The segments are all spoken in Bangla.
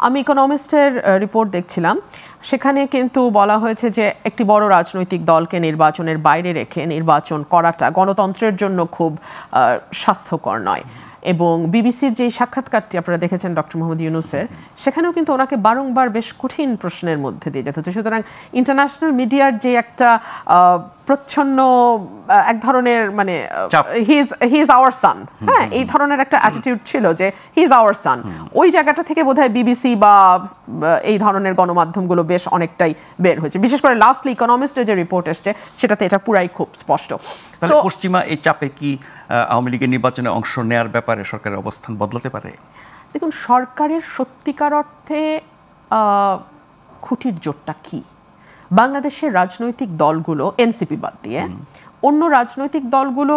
আমি ইকোনমিস্টের রিপোর্ট দেখছিলাম, সেখানে কিন্তু বলা হয়েছে যে একটি বড় রাজনৈতিক দলকে নির্বাচনের বাইরে রেখে নির্বাচন করাটা গণতন্ত্রের জন্য খুব স্বাস্থ্যকর নয়। এবং বিবিসির যেই সাক্ষাৎকারটি আপনারা দেখেছেন ডক্টর মোহাম্মদ ইউনূসের, সেখানেও কিন্তু ওনাকে বারংবার বেশ কঠিন প্রশ্নের মধ্যে দিয়ে যেতে হচ্ছে। সুতরাং ইন্টারন্যাশনাল মিডিয়ার যে একটা প্রচ্ছন্ন এক ধরনের মানে হি ইজ আওয়ার সান, হ্যাঁ, এই ধরনের একটা অ্যাটিটিউড ছিল যে হি ইজ আওয়ার সান, ওই জায়গাটা থেকে বোধহয় বিবিসি বা এই ধরনের গণমাধ্যমগুলো বেশ অনেকটাই বের হয়েছে। বিশেষ করে লাস্টলি ইকোনমিস্টের যে রিপোর্ট এসছে সেটাতে এটা পুরাই খুব স্পষ্ট। পশ্চিমা এই চাপে কি আওয়ামী লীগের নির্বাচনে অংশ নেওয়ার ব্যাপারে সরকারের অবস্থান বদলাতে পারে? দেখুন, সরকারের সত্যিকার অর্থে খুঁটির জোরটা কি? বাংলাদেশের রাজনৈতিক দলগুলো, এনসিপি বাদ দিয়ে অন্য রাজনৈতিক দলগুলো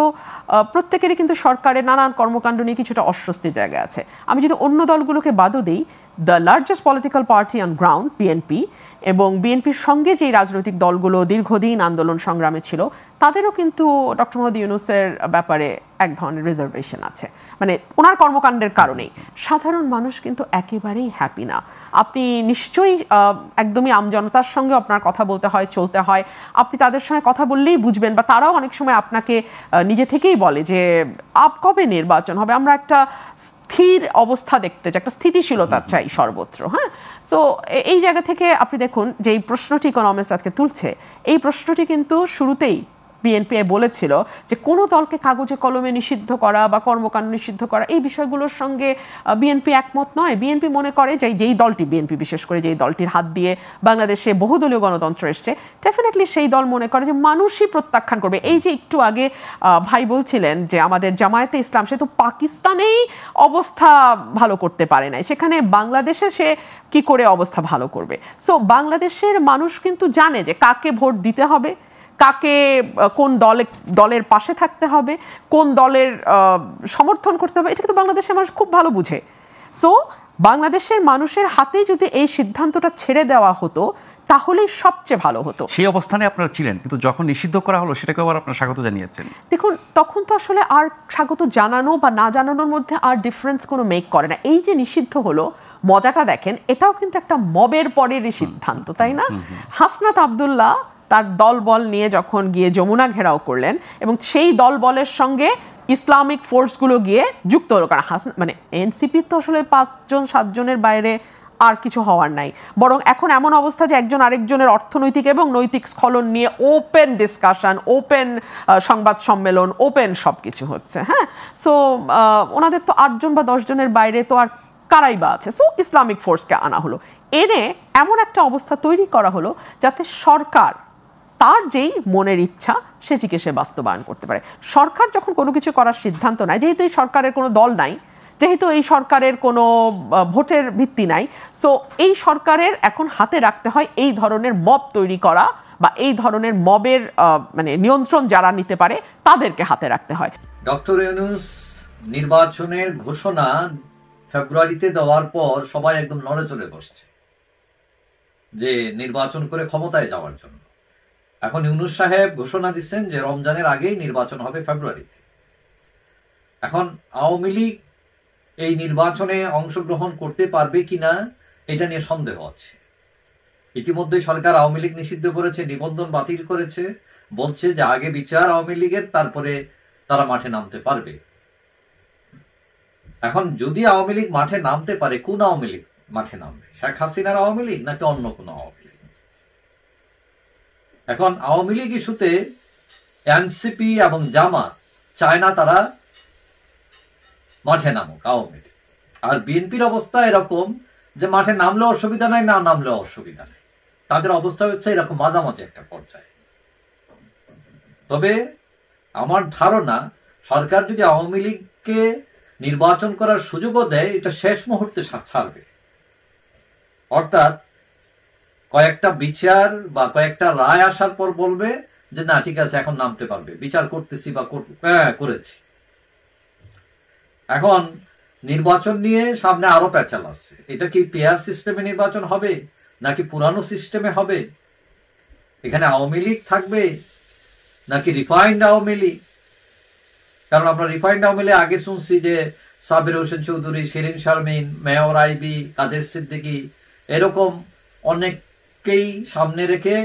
প্রত্যেকেরই কিন্তু সরকারের নানান কর্মকাণ্ড নিয়ে কিছুটা অস্বস্তির জায়গা আছে। আমি যদি অন্য দলগুলোকে বাদও দিই, the largest political party on ground BNP, এবং বিএনপির সঙ্গে যেই রাজনৈতিক দলগুলো দীর্ঘদিন আন্দোলন সংগ্রামে ছিল, তাদেরও কিন্তু ডক্টর মোহাম্মদ ইউনূসের ব্যাপারে এক ধরনের রিজার্ভেশন আছে, মানে ওনার কর্মকাণ্ডের কারণেই। সাধারণ মানুষ কিন্তু একেবারেই হ্যাপি না। আপনি নিশ্চয়ই একদমই আমজনতার সঙ্গে আপনার কথা বলতে হয়, চলতে হয়, আপনি তাদের সঙ্গে কথা বললেই বুঝবেন, বা তারাও অনেক সময় আপনাকে নিজে থেকেই বলে যে কবে নির্বাচন হবে, আমরা একটা স্থির অবস্থা দেখতে চাই, একটা স্থিতিশীলতা চাই সর্বত্র। হ্যাঁ, সো এই জায়গা থেকে আপনি দেখুন যে এই প্রশ্নটি ইকোনমিস্ট আজকে তুলছে, এই প্রশ্নটি কিন্তু শুরুতেই বিএনপি বলেছিল যে কোনো দলকে কাগজে কলমে নিষিদ্ধ করা বা কর্মকাণ্ড নিষিদ্ধ করা, এই বিষয়গুলোর সঙ্গে বিএনপি একমত নয়। বিএনপি মনে করে যে যেই দলটি, বিএনপি বিশেষ করে যেই দলটির হাত দিয়ে বাংলাদেশে বহুদলীয় গণতন্ত্র এসছে, ডেফিনেটলি সেই দল মনে করে যে মানুষই প্রত্যাখ্যান করবে। এই যে একটু আগে ভাই বলছিলেন যে আমাদের জামায়াতে ইসলাম, সে তো পাকিস্তানেই অবস্থা ভালো করতে পারে নাই, সেখানে বাংলাদেশে সে কি করে অবস্থা ভালো করবে? সো বাংলাদেশের মানুষ কিন্তু জানে যে কাকে ভোট দিতে হবে, কাকে কোন দলের পাশে থাকতে হবে, কোন দলের সমর্থন করতে হবে, এটা কিন্তু বাংলাদেশের মানুষ খুব ভালো বুঝে। সো বাংলাদেশের মানুষের হাতে যদি এই সিদ্ধান্তটা ছেড়ে দেওয়া হতো তাহলেই সবচেয়ে ভালো হতো। সেই অবস্থানে আপনারা ছিলেন, কিন্তু যখন নিষিদ্ধ করা হলো সেটাকে আবার আপনারা স্বাগত জানিয়েছেন। দেখুন, তখন তো আসলে আর স্বাগত জানানো বা না জানানোর মধ্যে আর ডিফারেন্স কোনো মেক করে না। এই যে নিষিদ্ধ হলো, মজাটা দেখেন, এটাও কিন্তু একটা মবের পরেরই সিদ্ধান্ত, তাই না? হাসনাত আব্দুল্লাহ তার দলবল নিয়ে যখন গিয়ে যমুনা ঘেরাও করলেন, এবং সেই দলবলের সঙ্গে ইসলামিক ফোর্সগুলো গিয়ে যুক্ত হলো, কারণ মানে এনসিপি তো আসলে 5-7 জনের বাইরে আর কিছু হওয়ার নাই। বরং এখন এমন অবস্থা যে একজন আরেকজনের অর্থনৈতিক এবং নৈতিক স্খলন নিয়ে ওপেন ডিসকাশন, ওপেন সংবাদ সম্মেলন, ওপেন সব কিছু হচ্ছে। হ্যাঁ, সো ওনাদের তো 8 জন বা 10 জনের বাইরে তো আর কারাই বা আছে। সো ইসলামিক ফোর্সকে আনা হলো, এনে এমন একটা অবস্থা তৈরি করা হলো যাতে সরকার তার যেই মনের ইচ্ছা সেটিকে সে বাস্তবায়ন করতে পারে। সরকার যখন কোনো কিছু করার সিদ্ধান্ত নেয়, যেহেতু এই সরকারের কোনো দল নাই, যেহেতু এই সরকারের কোনো ভোটের ভিত্তি নাই, সো এই সরকারের এখন হাতে রাখতে হয় এই ধরনের মব তৈরি করা, বা এই ধরনের মবের মানে নিয়ন্ত্রণ যারা নিতে পারে তাদেরকে হাতে রাখতে হয়। ডক্টর ইউনূস নির্বাচনের ঘোষণা ফেব্রুয়ারিতে দেওয়ার পর সবাই একদম নড়ে চড়ে বসছে যে নির্বাচন করে ক্ষমতায় যাওয়ার জন্য। এখন ইউনূস সাহেব ঘোষণা দিচ্ছেন যে রমজানের আগেই নির্বাচন হবে ফেব্রুয়ারিতে। এখন আওয়ামী লীগ এই নির্বাচনে অংশগ্রহণ করতে পারবে কিনা এটা নিয়ে সন্দেহ আছে। ইতিমধ্যে সরকার আওয়ামী লীগ নিষিদ্ধ করেছে, নিবন্ধন বাতিল করেছে, বলছে যে আগে বিচার আওয়ামী লীগের, তারপরে তারা মাঠে নামতে পারবে। এখন যদি আওয়ামী লীগ মাঠে নামতে পারে, কোন আওয়ামী লীগ মাঠে নামবে? শেখ হাসিনার আওয়ামী লীগ নাকি অন্য কোন আওয়ামী লীগ? এখন আওয়ামী লীগ ইস্যুতে এনসিপি এবং জামাত চায় না তারা মাঠে নামুক আওয়ামী লীগ, আর বিএনপির অবস্থা এরকম যে মাঠে নামলেও অসুবিধা নাই, না নামলেও অসুবিধা নেই। তাদের অবস্থা হচ্ছে এরকম মাঝামাঝি একটা পর্যায়ে। তবে আমার ধারণা, সরকার যদি আওয়ামী লীগকে নির্বাচন করার সুযোগও দেয়, এটা শেষ মুহূর্তে ছাড়বে। অর্থাৎ কয়েকটা বিচার বা কয়েকটা রায় আসার পর বলবে যে না ঠিক আছে, এখন নামতে পারবে, বিচার করতেছি বা করেছি। এখন নির্বাচন নিয়ে সামনে আরো প্যাচাল আসছে। এটা কি পেয়ার সিস্টেমে নির্বাচন হবে নাকি পুরানো সিস্টেমে হবে? এখানে আওয়ামী লীগ থাকবে নাকি রিফাইন্ড আওয়ামী লীগ? কারণ আমরা রিফাইন্ড আওয়ামী লীগ আগে শুনছি যে সাবির হোসেন চৌধুরী, শিরিন শারমিন, মেয়র আইবি, কাদের সিদ্দিকী, এরকম অনেককেই সামনে রেখে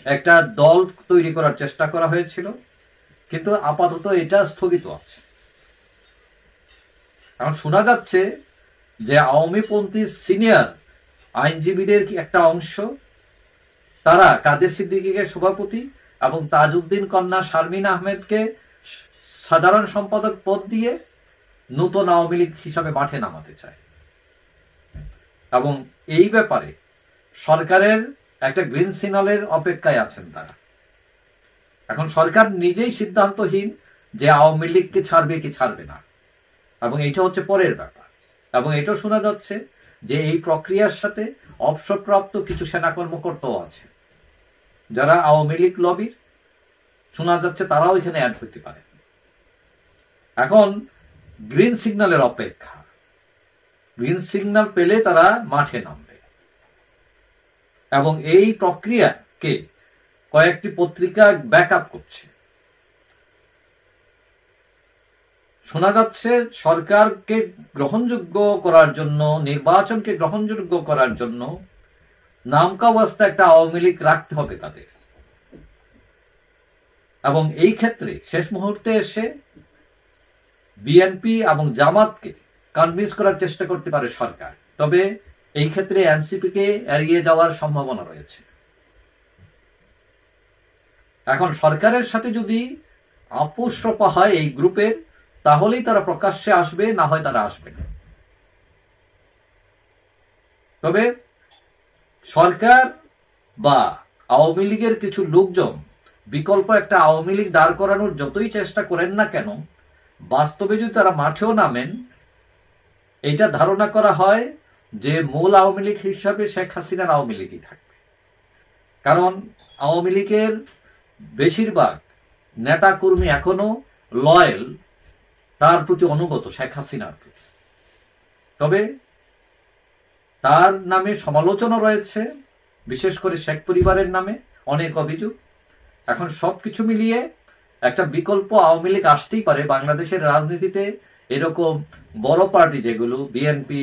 একটা দল তৈরি করার চেষ্টা করা হয়েছিল, কিন্তু আপাতত এটা স্থগিত আছে। এখন শোনা যাচ্ছে যে আওয়ামীপন্থী সিনিয়র আইনজীবীদের একটা অংশ, তারা কাদের সিদ্দিকীকে সভাপতি এবং তাজউদ্দিন কন্যা শারমিন আহমেদকে সাধারণ সম্পাদক পদ দিয়ে নতুন আওয়ামী লীগ হিসাবে মাঠে নামাতে চায়, এবং এই ব্যাপারে সরকারের একটা গ্রিন সিগন্যালের অপেক্ষায় আছেন তারা। এখন সরকার নিজেই সিদ্ধান্তহীন যে আওয়ামী লীগকে ছাড়বে কি ছাড়বে না, এবং এইটা হচ্ছে পরের ব্যাপার। এবং এটাও শোনা যাচ্ছে যে এই প্রক্রিয়ার সাথে অবসরপ্রাপ্ত কিছু সেনা কর্মকর্তাও আছে, যারা আওয়ামী লীগ লবির, শোনা যাচ্ছে তারাও এখানে অ্যাড হতে পারে। এখন গ্রিন সিগন্যালের অপেক্ষা, গ্রিন সিগন্যাল পেলে তারা মাঠে নামবে। এবং এই প্রক্রিয়াকে কয়েকটি পত্রিকা ব্যাকআপ করছে। শোনা যাচ্ছে সরকারকে গ্রহণযোগ্য করার জন্য, নির্বাচনকে গ্রহণযোগ্য করার জন্য নামকা অবস্থা একটা আওয়ামী লীগ রাখতে হবে তাদের, এবং এই ক্ষেত্রে শেষ মুহূর্তে এসে বিএনপি এবং জামাতকে কনভিন্স করার চেষ্টা করতে পারে সরকার। তবে এই ক্ষেত্রে এনসিপিকে এড়িয়ে যাওয়ার সম্ভাবনা রয়েছে। এখন সরকারের সাথে যদি আপোষ রফা হয় এই গ্রুপের, তাহলেই তারা প্রকাশ্যে আসবে, না হয় তারা আসবে না। তবে সরকার বা আওয়ামী লীগের কিছু লোকজন বিকল্প একটা আওয়ামী লীগ দাঁড় করানোর যতই চেষ্টা করেন না কেন, বাস্তবে যদি তারা মাঠেও নামেন, এটা ধারণা করা হয় যে মূল আওয়ামী লীগ হিসাবে শেখ হাসিনার আওয়ামী লীগই থাকবে। কারণ আওয়ামী লীগের বেশিরভাগ নেতা কর্মী এখনো লয়েল, তার প্রতি অনুগত শেখ হাসিনার প্রতি। তবে তার নামে সমালোচনা রয়েছে, বিশেষ করে শেখ পরিবারের নামে অনেক অভিযোগ। এখন সবকিছু মিলিয়ে একটা বিকল্প আওয়ামী লীগ আসতেই পারে বাংলাদেশের রাজনীতিতে। এরকম বড় পার্টি যেগুলো বিএনপি,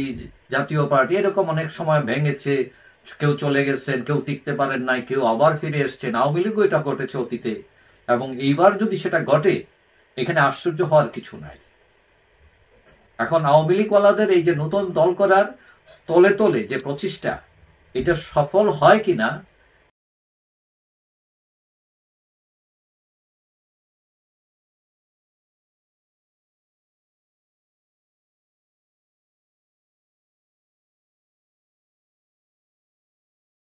জাতীয় পার্টি, এরকম অনেক সময় ভেঙেছে, কেউ চলে গেছেন, কেউ টিকতে পারেন নাই, কেউ আবার ফিরে এসছেন। আওয়ামী লীগও এটা ঘটেছে অতীতে, এবং এইবার যদি সেটা ঘটে, এখানে আশ্চর্য হওয়ার কিছু নাই। এখন আওয়ামী লীগওয়ালাদের এই যে নতুন দল করার তলে তলে যে প্রচেষ্টা, এটা সফল হয় কিনা